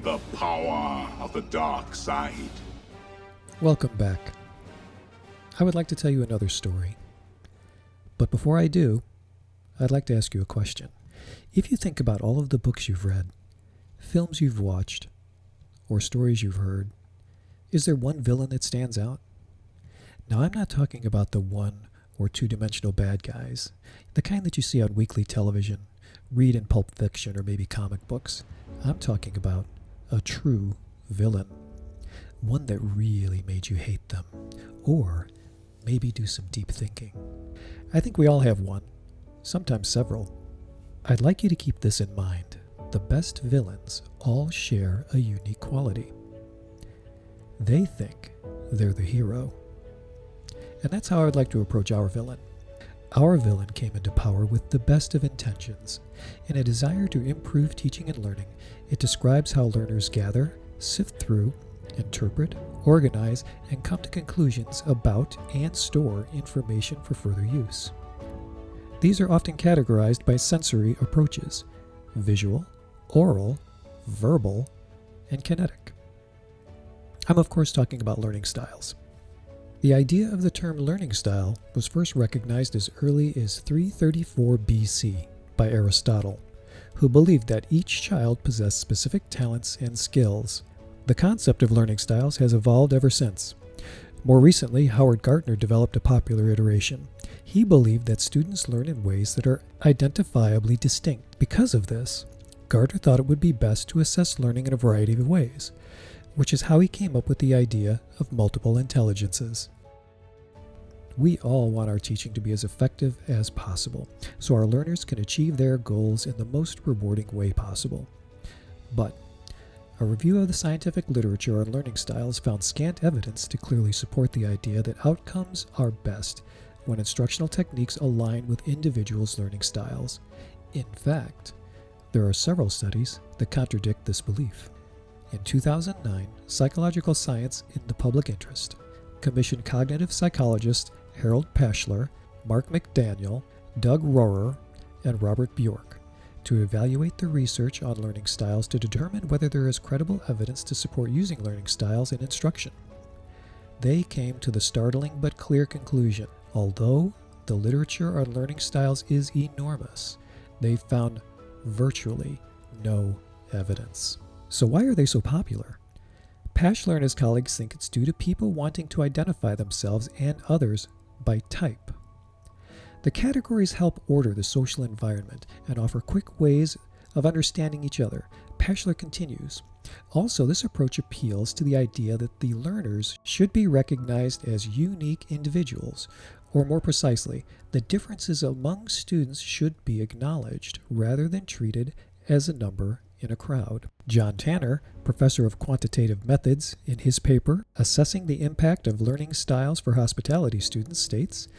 The power of the dark side. Welcome back. I would like to tell you another story. But before I do, I'd like to ask you a question. If you think about all of the books you've read, films you've watched, or stories you've heard, is there one villain that stands out? Now, I'm not talking about the one or two-dimensional bad guys, the kind that you see on weekly television, read in Pulp Fiction or maybe comic books. I'm talking about a true villain. One that really made you hate them, or maybe do some deep thinking. I think we all have one, sometimes several. I'd like you to keep this in mind. The best villains all share a unique quality. They think they're the hero. And that's how I would like to approach our villain. Our villain came into power with the best of intentions. In a desire to improve teaching and learning, it describes how learners gather, sift through, interpret, organize, and come to conclusions about and store information for further use. These are often categorized by sensory approaches: visual, oral, verbal, and kinetic. I'm of course talking about learning styles. The idea of the term learning style was first recognized as early as 334 BC by Aristotle, who believed that each child possessed specific talents and skills. The concept of learning styles has evolved ever since. More recently, Howard Gardner developed a popular iteration. He believed that students learn in ways that are identifiably distinct. Because of this, Gardner thought it would be best to assess learning in a variety of ways, which is how he came up with the idea of multiple intelligences. We all want our teaching to be as effective as possible, so our learners can achieve their goals in the most rewarding way possible. But a review of the scientific literature on learning styles found scant evidence to clearly support the idea that outcomes are best when instructional techniques align with individuals' learning styles. In fact, there are several studies that contradict this belief. In 2009, Psychological Science in the Public Interest commissioned cognitive psychologists Harold Pashler, Mark McDaniel, Doug Rohrer, and Robert Bjork to evaluate the research on learning styles to determine whether there is credible evidence to support using learning styles in instruction. They came to the startling but clear conclusion: although the literature on learning styles is enormous, they found virtually no evidence. So why are they so popular? Pashler and his colleagues think it's due to people wanting to identify themselves and others by type. The categories help order the social environment and offer quick ways of understanding each other. Pashler continues, also, this approach appeals to the idea that the learners should be recognized as unique individuals, or more precisely, the differences among students should be acknowledged rather than treated as a number in a crowd. John Tanner, professor of quantitative methods, in his paper Assessing the Impact of Learning Styles for Hospitality Students, states,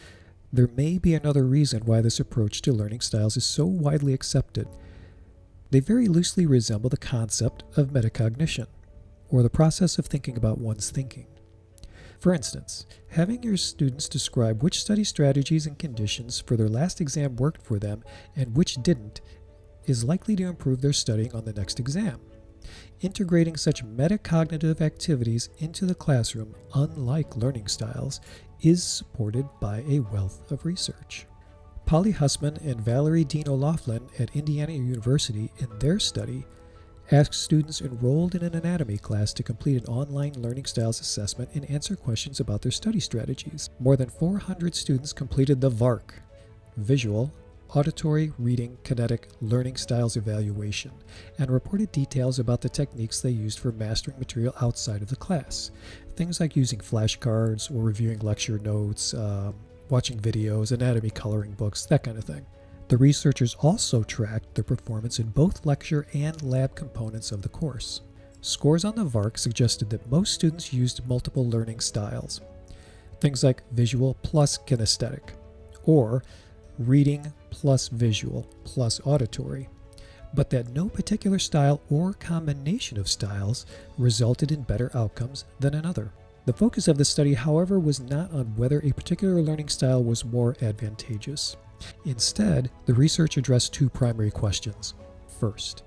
there may be another reason why this approach to learning styles is so widely accepted. They very loosely resemble the concept of metacognition, or the process of thinking about one's thinking. For instance, having your students describe which study strategies and conditions for their last exam worked for them and which didn't is likely to improve their studying on the next exam. Integrating such metacognitive activities into the classroom, unlike learning styles, is supported by a wealth of research. Polly Hussman and Valerie Dean O'Loughlin at Indiana University, in their study, asked students enrolled in an anatomy class to complete an online learning styles assessment and answer questions about their study strategies. More than 400 students completed the VARC, Visual, Auditory, Reading, Kinetic, Learning Styles Evaluation, and reported details about the techniques they used for mastering material outside of the class. Things like using flashcards or reviewing lecture notes, watching videos, anatomy coloring books, that kind of thing. The researchers also tracked their performance in both lecture and lab components of the course. Scores on the VARC suggested that most students used multiple learning styles, things like visual plus kinesthetic, or reading plus visual plus auditory, but that no particular style or combination of styles resulted in better outcomes than another. The focus of the study, however, was not on whether a particular learning style was more advantageous. Instead, the research addressed two primary questions. First,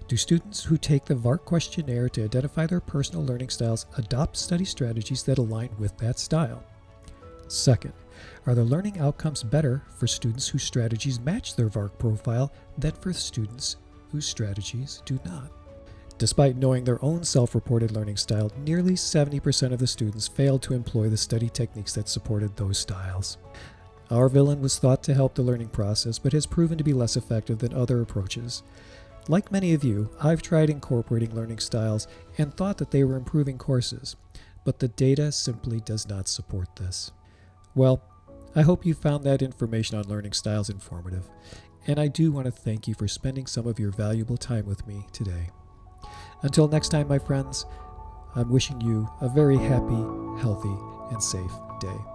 Do students who take the VARK questionnaire to identify their personal learning styles adopt study strategies that align with that style? Second, are the learning outcomes better for students whose strategies match their VARK profile than for students whose strategies do not? Despite knowing their own self-reported learning style, nearly 70% of the students failed to employ the study techniques that supported those styles. Our villain was thought to help the learning process, but has proven to be less effective than other approaches. Like many of you, I've tried incorporating learning styles and thought that they were improving courses, but the data simply does not support this. Well, I hope you found that information on learning styles informative, and I do want to thank you for spending some of your valuable time with me today. Until next time, my friends, I'm wishing you a very happy, healthy, and safe day.